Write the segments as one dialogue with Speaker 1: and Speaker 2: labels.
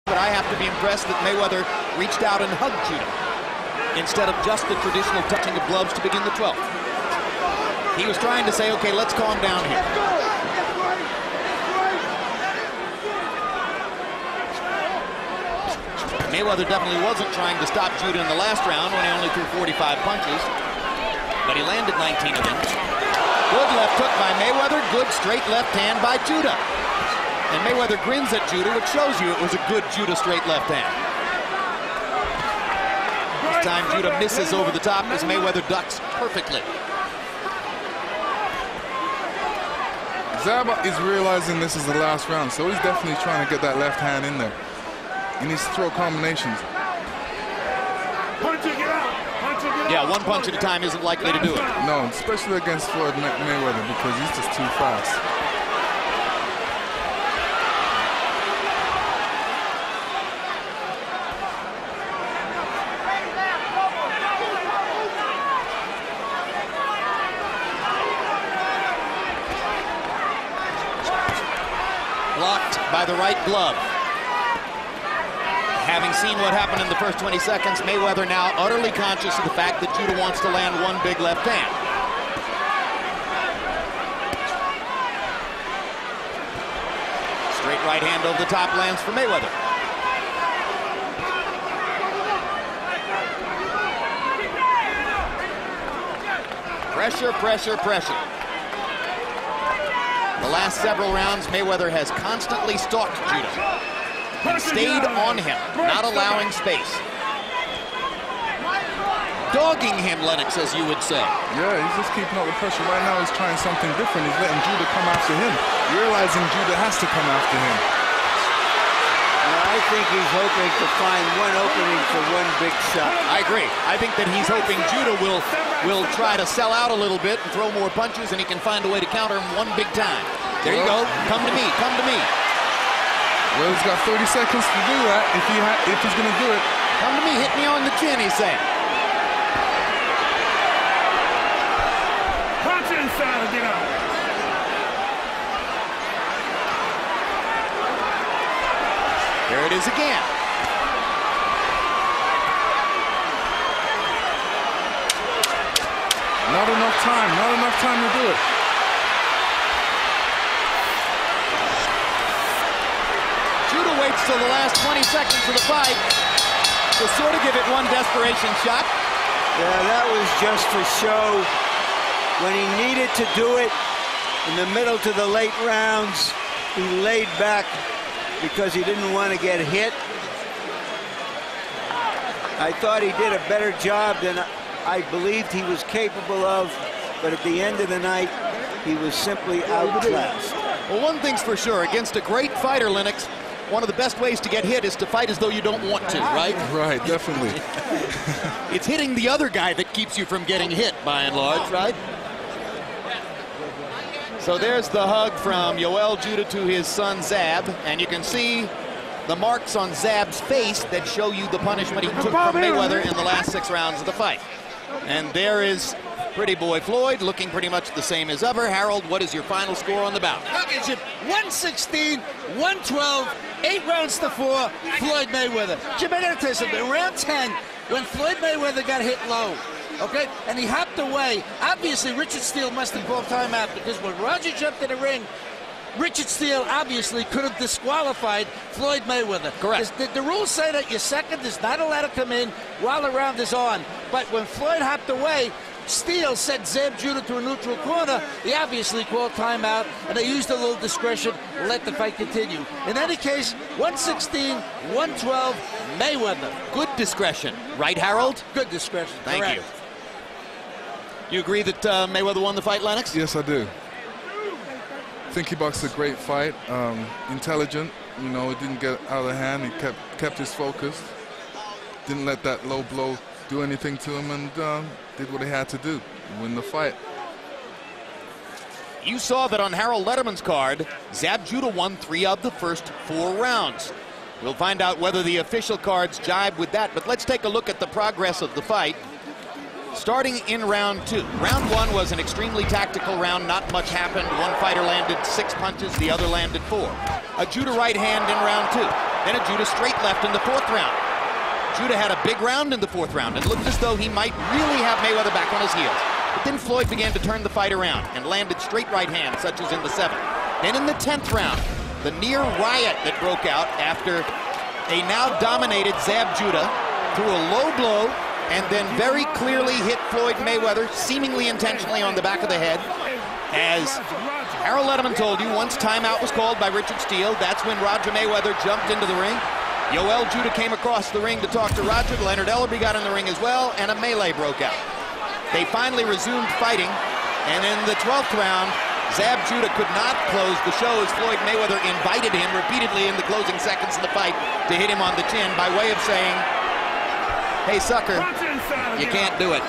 Speaker 1: But I have to be impressed that Mayweather reached out and hugged Judah instead of just the traditional touching of gloves to begin the 12th. He was trying to say, okay, let's calm down here. Mayweather definitely wasn't trying to stop Judah in the last round when he only threw 45 punches, but he landed 19 of them. Good left hook by Mayweather, good straight left hand by Judah. And Mayweather grins at Judah, which shows you it was a good Judah straight left hand. This time Judah misses over the top as Mayweather ducks perfectly.
Speaker 2: Zab is realizing this is the last round, so he's definitely trying to get that left hand in there. He needs to throw combinations.
Speaker 1: Yeah, one punch at a time isn't likely to do it.
Speaker 2: No, especially against Floyd Mayweather, because he's just too fast.
Speaker 1: Blocked by the right glove. Having seen what happened in the first 20 seconds, Mayweather now utterly conscious of the fact that Judah wants to land one big left hand. Straight right hand over the top lands for Mayweather. Pressure, pressure, pressure. The last several rounds, Mayweather has constantly stalked Judah and stayed on him, not allowing space. Dogging him, Lennox, as you would say.
Speaker 2: Yeah, he's just keeping up with pressure. Right now he's trying something different. He's letting Judah come after him, realizing Judah has to come after him.
Speaker 3: I think he's hoping to find one opening for one big shot.
Speaker 1: I agree. I think that he's hoping Judah will try to sell out a little bit and throw more punches, and he can find a way to counter him one big time. There you go. Come to me. Come to me.
Speaker 2: Well, he's got 30 seconds to do that if he's going to do it.
Speaker 1: Come to me, hit me on the chin, he's saying.
Speaker 4: Punch inside and get out.
Speaker 1: There it is again.
Speaker 2: Not enough time to do it.
Speaker 1: Judah waits till the last 20 seconds of the fight to sort of give it one desperation shot.
Speaker 3: Yeah, that was just for show. When he needed to do it in the middle to the late rounds, he laid back because he didn't want to get hit. I thought he did a better job than I believed he was capable of, but at the end of the night, he was simply outclassed.
Speaker 1: Well, one thing's for sure, against a great fighter, Lennox, one of the best ways to get hit is to fight as though you don't want to, right?
Speaker 2: Right, definitely.
Speaker 1: It's hitting the other guy that keeps you from getting hit, by and large, right? So there's the hug from Yoel Judah to his son Zab, and you can see the marks on Zab's face that show you the punishment he took from Mayweather in the last 6 rounds of the fight. And there is pretty boy Floyd, looking pretty much the same as ever. Harold, what is your final score on the bout?
Speaker 5: Championship 116, 112, 8 rounds to 4, Floyd Mayweather. Jim, I gotta tell you something. Round 10, when Floyd Mayweather got hit low, okay, and he hopped away, obviously Richard Steele must have called timeout, because when Roger jumped in the ring, Richard Steele obviously could have disqualified Floyd Mayweather.
Speaker 1: Correct.
Speaker 5: The rules say that your second is not allowed to come in while the round is on. But when Floyd hopped away, Steele sent Zab Judah to a neutral corner. He obviously called timeout, and they used a little discretion to let the fight continue. In any case, 116, 112, Mayweather.
Speaker 1: Good discretion, right, Harold?
Speaker 5: Good discretion.
Speaker 1: Thank
Speaker 5: Correct.
Speaker 1: you. You agree that Mayweather won the fight, Lennox?
Speaker 2: Yes, I do. I think he boxed a great fight, intelligent. You know, it didn't get out of hand. He kept his focus. Didn't let that low blow do anything to him, and did what he had to do to win the fight.
Speaker 1: You saw that on Harold Letterman's card, Zab Judah won 3 of the first 4 rounds. We'll find out whether the official cards jibe with that, but let's take a look at the progress of the fight. Starting in round 2. Round 1 was an extremely tactical round. Not much happened. One fighter landed 6 punches, the other landed 4. A Judah right hand in round 2. then a Judah straight left in the 4th round. Judah had a big round in the 4th round and looked as though he might really have Mayweather back on his heels. But then Floyd began to turn the fight around and landed straight right hands, such as in the 7th. Then in the 10th round, the near riot that broke out after a now dominated Zab Judah threw a low blow and then very clearly hit Floyd Mayweather, seemingly intentionally, on the back of the head. As Harold Letterman told you, once timeout was called by Richard Steele, that's when Roger Mayweather jumped into the ring. Yoel Judah came across the ring to talk to Roger. Leonard Ellerby got in the ring as well, and a melee broke out. They finally resumed fighting, and in the 12th round, Zab Judah could not close the show as Floyd Mayweather invited him repeatedly in the closing seconds of the fight to hit him on the chin by way of saying, "Hey, sucker, you can't do it."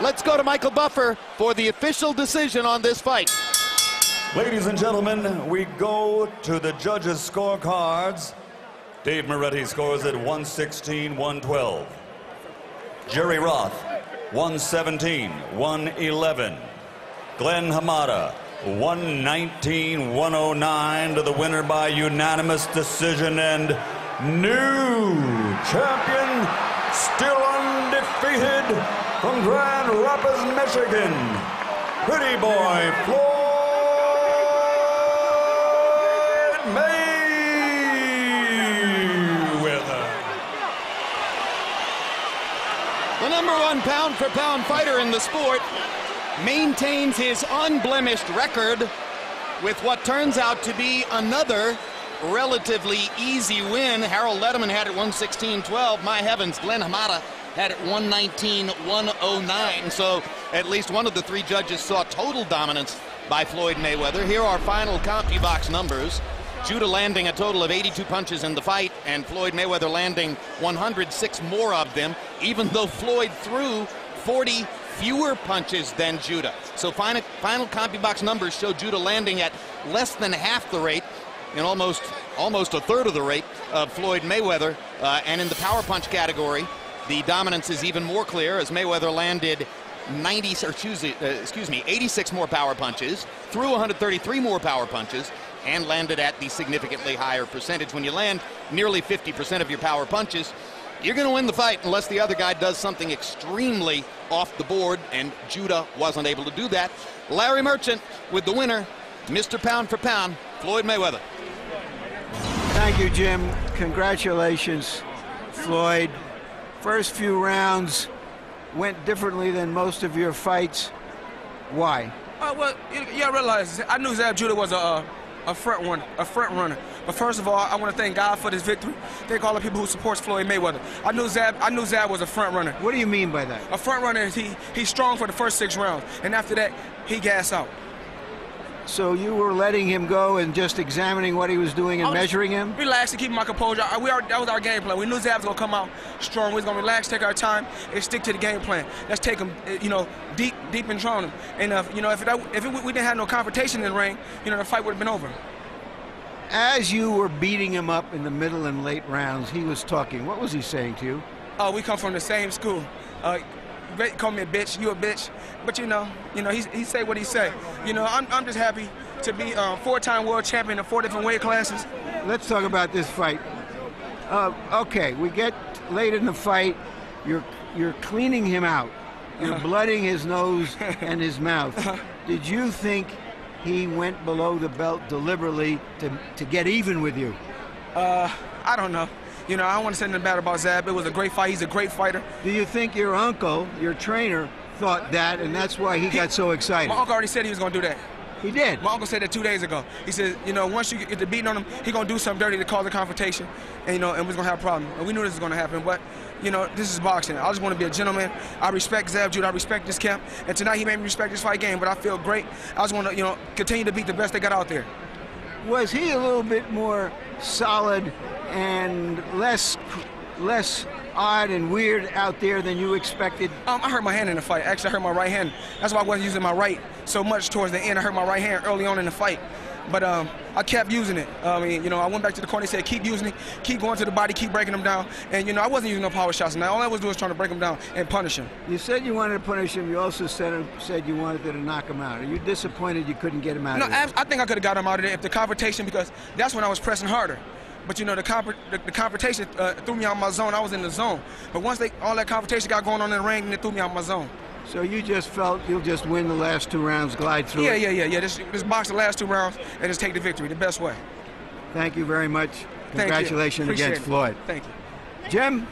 Speaker 1: Let's go to Michael Buffer for the official decision on this fight.
Speaker 4: Ladies and gentlemen, we go to the judges' scorecards. Dave Moretti scores at 116-112. Jerry Roth, 117-111. Glenn Hamada, 119-109 to the winner by unanimous decision, and new champion, still undefeated from Grand Rapids, Michigan, Pretty Boy Floyd Mayweather.
Speaker 6: The #1 pound-for-pound fighter in the sport maintains his unblemished record with what turns out to be another relatively easy win. Harold Letterman had it 116-12. My heavens, Glenn Hamada had it 119-109. So at least one of the 3 judges saw total dominance by Floyd Mayweather. Here are final CompuBox numbers. Judah landing a total of 82 punches in the fight, and Floyd Mayweather landing 106 more of them, even though Floyd threw 40 fewer punches than Judah. So final CompuBox numbers show Judah landing at less than half the rate, and almost a third of the rate of Floyd Mayweather. And in the power punch category, the dominance is even more clear as Mayweather landed 86 more power punches, threw 133 more power punches, and landed at the significantly higher percentage. When you land nearly 50% of your power punches, you're going to win the fight unless the other guy does something extremely off the board, and Judah wasn't able to do that. Larry Merchant with the winner, Mr. Pound for Pound, Floyd Mayweather.
Speaker 3: Thank you, Jim. Congratulations, Floyd. First few rounds went differently than most of your fights. Why?
Speaker 7: Well, you gotta realize, I knew Zab Judah was a front runner. But first of all, I want to thank God for this victory. Thank all the people who supports Floyd Mayweather. I knew Zab was a front runner.
Speaker 3: What do you mean by that?
Speaker 7: A front runner is he's strong for the first 6 rounds, and after that, he gas out.
Speaker 3: So you were letting him go and just examining what he was doing and measuring him?
Speaker 7: Relax and keep my composure. That was our game plan. We knew Zab was going to come out strong. We was going to relax, take our time, and stick to the game plan. Let's take him, deep and drown him. And if we didn't have no confrontation in the ring, the fight would have been over.
Speaker 3: As you were beating him up in the middle and late rounds, he was talking. What was he saying to you?
Speaker 7: We come from the same school. Call me a bitch, you a bitch. But he say what he say. I'm just happy to be 4-time world champion in 4 different weight classes.
Speaker 3: Let's talk about this fight. Okay, we get late in the fight. You're cleaning him out. You're blooding his nose and his mouth. Did you think he went below the belt deliberately to get even with you?
Speaker 7: I don't know. I don't want to say anything bad about Zab. It was a great fight. He's a great fighter.
Speaker 3: Do you think your uncle, your trainer, thought that, and that's why he got so excited?
Speaker 7: My uncle already said he was going to do that.
Speaker 3: He did?
Speaker 7: My uncle said that 2 days ago. He said, once you get the beating on him, he's going to do something dirty to cause a confrontation, and we're going to have a problem. And we knew this was going to happen, but, this is boxing. I just want to be a gentleman. I respect Zab Judah. I respect this camp. And tonight he made me respect this fight game, but I feel great. I just want to, continue to beat the best they got out there.
Speaker 3: Was he a little bit more solid and less odd and weird out there than you expected?
Speaker 7: I hurt my hand in the fight. Actually, I hurt my right hand. That's why I wasn't using my right so much towards the end. I hurt my right hand early on in the fight. But I kept using it. I went back to the corner and said, keep using it, keep going to the body, keep breaking them down. And, I wasn't using no power shots. Now, all I was doing was trying to break him down and punish him.
Speaker 3: You said you wanted to punish him. You also said you wanted to knock him out. Are you disappointed you couldn't get him out of there?
Speaker 7: I think I could have got him out of there if the confrontation, because that's when I was pressing harder. But you know, the confrontation threw me out of my zone. I was in the zone. But once all that confrontation got going on in the ring, it threw me out of my zone.
Speaker 3: So you just felt you'll just win the last 2 rounds, glide through it?
Speaker 7: Yeah. Just box the last 2 rounds and just take the victory the best way.
Speaker 3: Thank you very much.
Speaker 7: Thank
Speaker 3: Congratulations
Speaker 7: you.
Speaker 3: against Floyd.
Speaker 7: Thank you.
Speaker 3: Jim?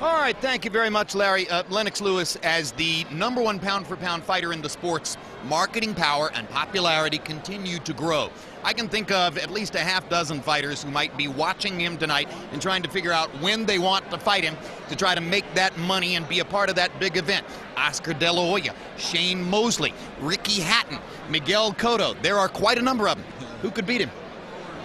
Speaker 1: All right, thank you very much, Larry. Lennox Lewis, as the #1 pound-for-pound fighter in the sports, marketing power and popularity continue to grow. I can think of at least a half-dozen fighters who might be watching him tonight and trying to figure out when they want to fight him to try to make that money and be a part of that big event. Oscar De La Hoya, Shane Mosley, Ricky Hatton, Miguel Cotto. There are quite a number of them. Who could beat him?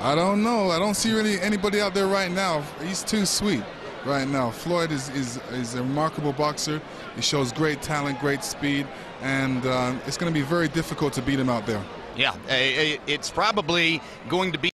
Speaker 2: I don't know. I don't see really anybody out there right now. He's too sweet right now. Floyd is a remarkable boxer. He shows great talent, great speed, and it's going to be very difficult to beat him out there.
Speaker 1: Yeah, it's probably going to be